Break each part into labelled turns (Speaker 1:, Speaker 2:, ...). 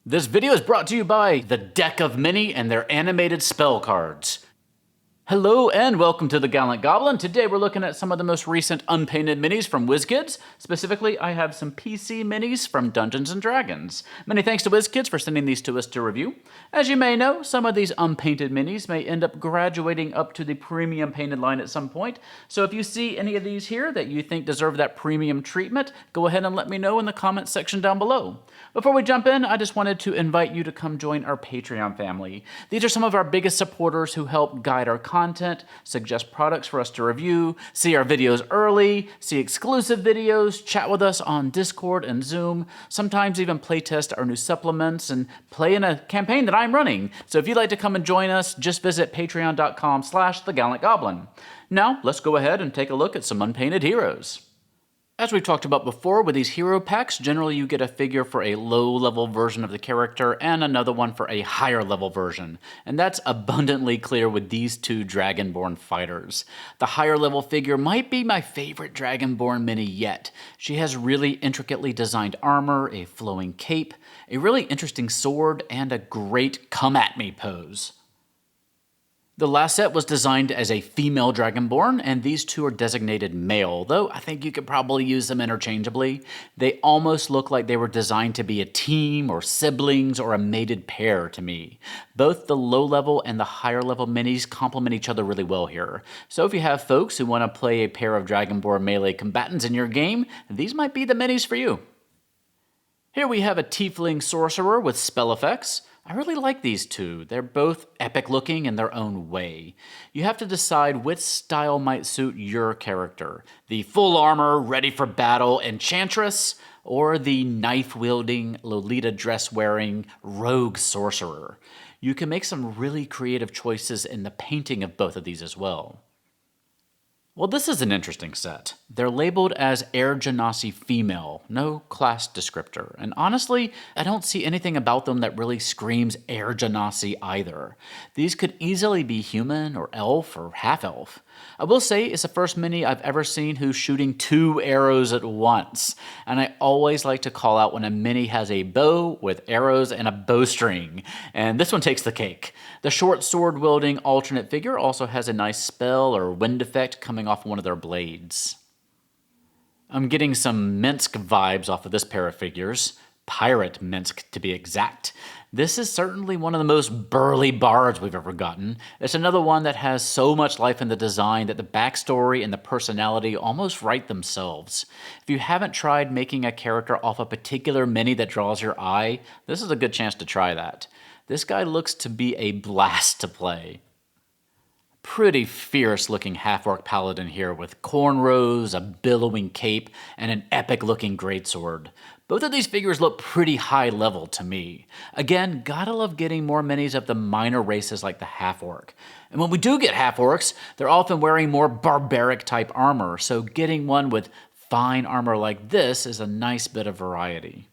Speaker 1: This video is brought to you by the Deck of Many and their animated spell cards. Hello and welcome to the Gallant Goblin. Today we're looking at some of the most recent Unpainted minis from WizKids. Specifically, I have some PC minis from Dungeons & Dragons. Many thanks to WizKids for sending these to us to review. As you may know, some of these Unpainted minis may end up graduating up to the premium painted line at some point. So if you see any of these here that you think deserve that premium treatment, go ahead and let me know in the comments section down below. Before we jump in, I just wanted to invite you to come join our Patreon family. These are some of our biggest supporters who help guide our content, suggest products for us to review, see our videos early, see exclusive videos, chat with us on Discord and Zoom, sometimes even playtest our new supplements and play in a campaign that I'm running. So if you'd like to come and join us, just visit patreon.com/thegallantgoblin. Now, let's go ahead and take a look at some Unpainted heroes. As we've talked about before, with these hero packs, generally you get a figure for a low-level version of the character and another one for a higher-level version. And that's abundantly clear with these two Dragonborn Fighters. The higher-level figure might be my favorite Dragonborn mini yet. She has really intricately designed armor, a flowing cape, a really interesting sword, and a great come-at-me pose. The last set was designed as a female Dragonborn, and these two are designated male, though I think you could probably use them interchangeably. They almost look like they were designed to be a team or siblings or a mated pair to me. Both the low-level and the higher-level minis complement each other really well here. So if you have folks who want to play a pair of Dragonborn melee combatants in your game, these might be the minis for you. Here we have a Tiefling Sorcerer with spell effects. I really like these two. They're both epic looking in their own way. You have to decide which style might suit your character. The full armor, ready for battle enchantress, or the knife-wielding, Lolita dress-wearing rogue sorcerer. You can make some really creative choices in the painting of both of these as well. Well, this is an interesting set. They're labeled as Genasi female, no class descriptor. And honestly, I don't see anything about them that really screams Genasi either. These could easily be human or elf or half-elf. I will say it's the first mini I've ever seen who's shooting 2 arrows at once. And I always like to call out when a mini has a bow with arrows and a bowstring. And this one takes the cake. The short sword-wielding alternate figure also has a nice spell or wind effect coming off one of their blades. I'm getting some Minsk vibes off of this pair of figures. Pirate Minsk, to be exact. This is certainly one of the most burly bards we've ever gotten. It's another one that has so much life in the design that the backstory and the personality almost write themselves. If you haven't tried making a character off a particular mini that draws your eye, this is a good chance to try that. This guy looks to be a blast to play. Pretty fierce looking Half-Orc Paladin here with cornrows, a billowing cape, and an epic looking greatsword. Both of these figures look pretty high level to me. Again, gotta love getting more minis of the minor races like the Half-Orc. And when we do get Half-Orcs, they're often wearing more barbaric type armor, so getting one with fine armor like this is a nice bit of variety.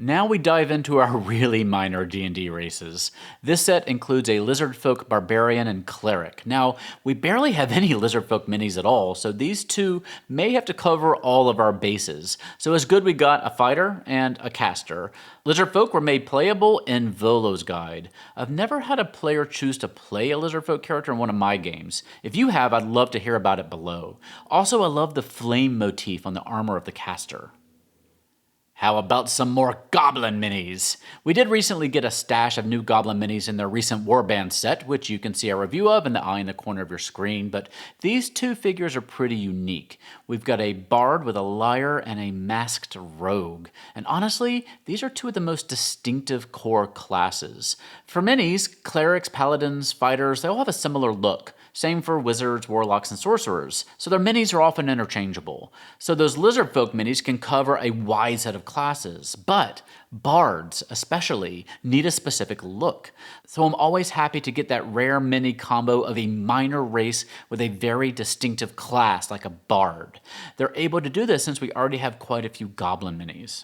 Speaker 1: Now we dive into our really minor D&D races. This set includes a Lizardfolk, Barbarian, and Cleric. Now, we barely have any Lizardfolk minis at all, so these two may have to cover all of our bases. So it's good we got a fighter and a caster. Lizardfolk were made playable in Volo's guide. I've never had a player choose to play a Lizardfolk character in one of my games. If you have, I'd love to hear about it below. Also, I love the flame motif on the armor of the caster. How about some more Goblin minis? We did recently get a stash of new Goblin minis in their recent Warband set, which you can see a review of in the eye in the corner of your screen, but these two figures are pretty unique. We've got a bard with a lyre and a masked rogue, and honestly, these are two of the most distinctive core classes. For minis, clerics, paladins, fighters, they all have a similar look. Same for wizards, warlocks, and sorcerers, so their minis are often interchangeable. So those Lizardfolk minis can cover a wide set of classes, but bards, especially, need a specific look. So I'm always happy to get that rare mini combo of a minor race with a very distinctive class like a bard. They're able to do this since we already have quite a few Goblin minis.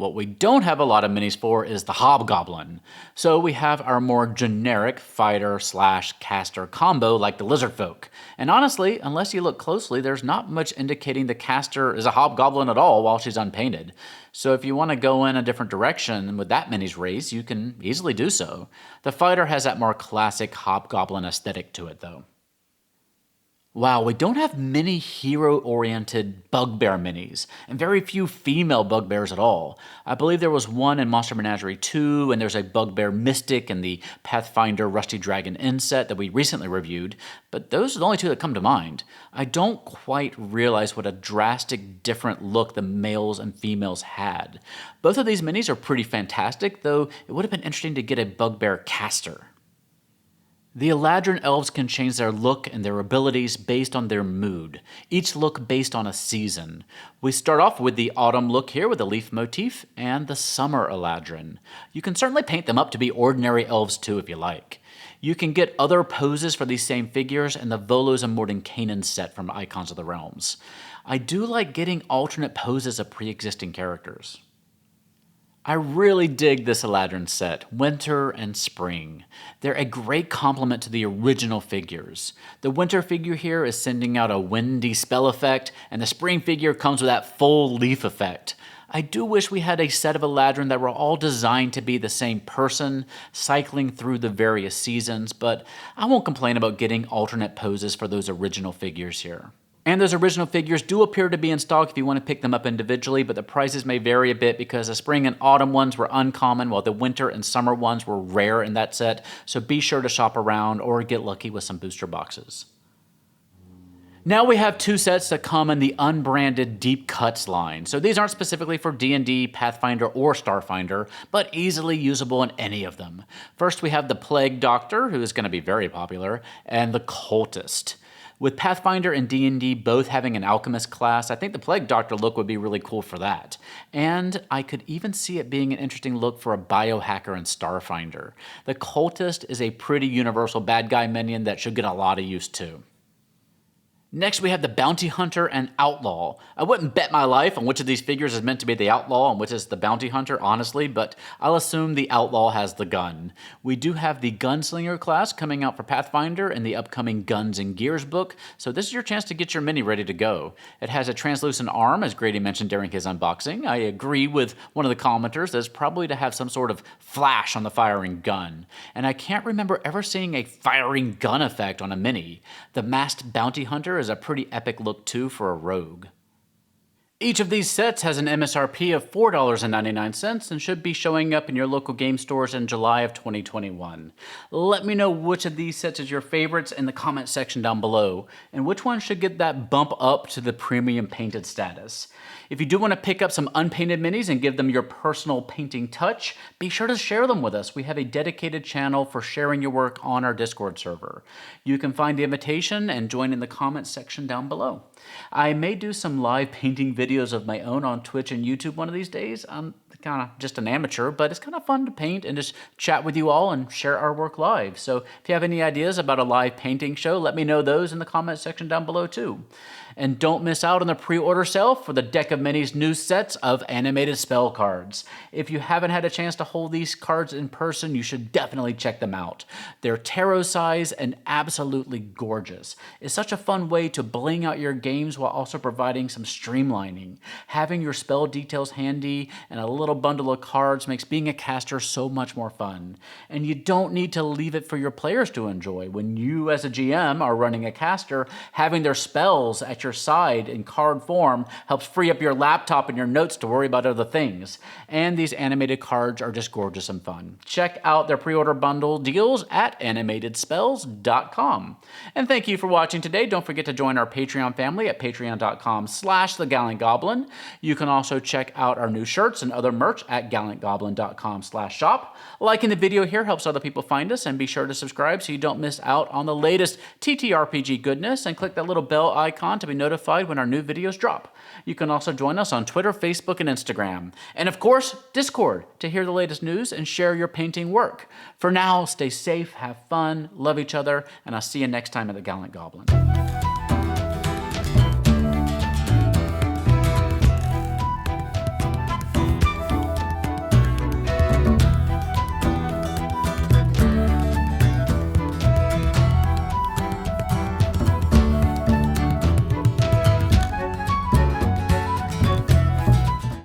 Speaker 1: What we don't have a lot of minis for is the Hobgoblin. So we have our more generic fighter/caster combo like the Lizardfolk. And honestly, unless you look closely, there's not much indicating the caster is a Hobgoblin at all while she's unpainted. So if you want to go in a different direction with that mini's race, you can easily do so. The fighter has that more classic Hobgoblin aesthetic to it though. Wow, we don't have many hero-oriented Bugbear minis, and very few female Bugbears at all. I believe there was one in Monster Menagerie 2, and there's a Bugbear Mystic in the Pathfinder Rusty Dragon Inn set that we recently reviewed, but those are the only two that come to mind. I don't quite realize what a drastic different look the males and females had. Both of these minis are pretty fantastic, though it would have been interesting to get a Bugbear caster. The Eladrin elves can change their look and their abilities based on their mood, each look based on a season. We start off with the autumn look here with the leaf motif, and the summer Eladrin. You can certainly paint them up to be ordinary elves too if you like. You can get other poses for these same figures in the Volos and Mordenkainen set from Icons of the Realms. I do like getting alternate poses of pre-existing characters. I really dig this Eladrin set, Winter and Spring. They're a great complement to the original figures. The Winter figure here is sending out a windy spell effect, and the Spring figure comes with that full leaf effect. I do wish we had a set of Eladrin that were all designed to be the same person, cycling through the various seasons, but I won't complain about getting alternate poses for those original figures here. And those original figures do appear to be in stock if you want to pick them up individually, but the prices may vary a bit because the spring and autumn ones were uncommon while the winter and summer ones were rare in that set, so be sure to shop around or get lucky with some booster boxes. Now we have two sets that come in the unbranded Deep Cuts line. So these aren't specifically for D&D, Pathfinder, or Starfinder, but easily usable in any of them. First we have the Plague Doctor, who is going to be very popular, and the Cultist. With Pathfinder and D&D both having an alchemist class, I think the Plague Doctor look would be really cool for that. And I could even see it being an interesting look for a biohacker in Starfinder. The Cultist is a pretty universal bad guy minion that should get a lot of use too. Next we have the Bounty Hunter and Outlaw. I wouldn't bet my life on which of these figures is meant to be the Outlaw and which is the Bounty Hunter, honestly, but I'll assume the Outlaw has the gun. We do have the Gunslinger class coming out for Pathfinder in the upcoming Guns and Gears book, so this is your chance to get your mini ready to go. It has a translucent arm, as Grady mentioned during his unboxing. I agree with one of the commenters that it's probably to have some sort of flash on the firing gun. And I can't remember ever seeing a firing gun effect on a mini. The Masked Bounty Hunter is a pretty epic look too for a rogue. Each of these sets has an MSRP of $4.99 and should be showing up in your local game stores in July of 2021. Let me know which of these sets is your favorites in the comment section down below, and which one should get that bump up to the premium painted status. If you do want to pick up some unpainted minis and give them your personal painting touch, be sure to share them with us. We have a dedicated channel for sharing your work on our Discord server. You can find the invitation and join in the comments section down below. I may do some live painting videos of my own on Twitch and YouTube one of these days. I'm kind of just an amateur, but it's kind of fun to paint and just chat with you all and share our work live. So if you have any ideas about a live painting show, let me know those in the comments section down below too. And don't miss out on the pre-order sale for the Deck of Minis new sets of animated spell cards. If you haven't had a chance to hold these cards in person, you should definitely check them out. They're tarot size and absolutely gorgeous. It's such a fun way to bling out your games while also providing some streamlining. Having your spell details handy and a little bundle of cards makes being a caster so much more fun. And you don't need to leave it for your players to enjoy. When you as a GM are running a caster, having their spells at your side in card form helps free up your laptop and your notes to worry about other things. And these animated cards are just gorgeous and fun. Check out their pre-order bundle deals at animatedspells.com. And thank you for watching today. Don't forget to join our Patreon family at patreon.com/thegallantgoblin. You can also check out our new shirts and other merch at gallantgoblin.com/shop. Liking the video here helps other people find us, and be sure to subscribe so you don't miss out on the latest TTRPG goodness, and click that little bell icon to be notified when our new videos drop. You can also join us on Twitter, Facebook, and Instagram. And of course, Discord to hear the latest news and share your painting work. For now, stay safe, have fun, love each other, and I'll see you next time at the Gallant Goblin.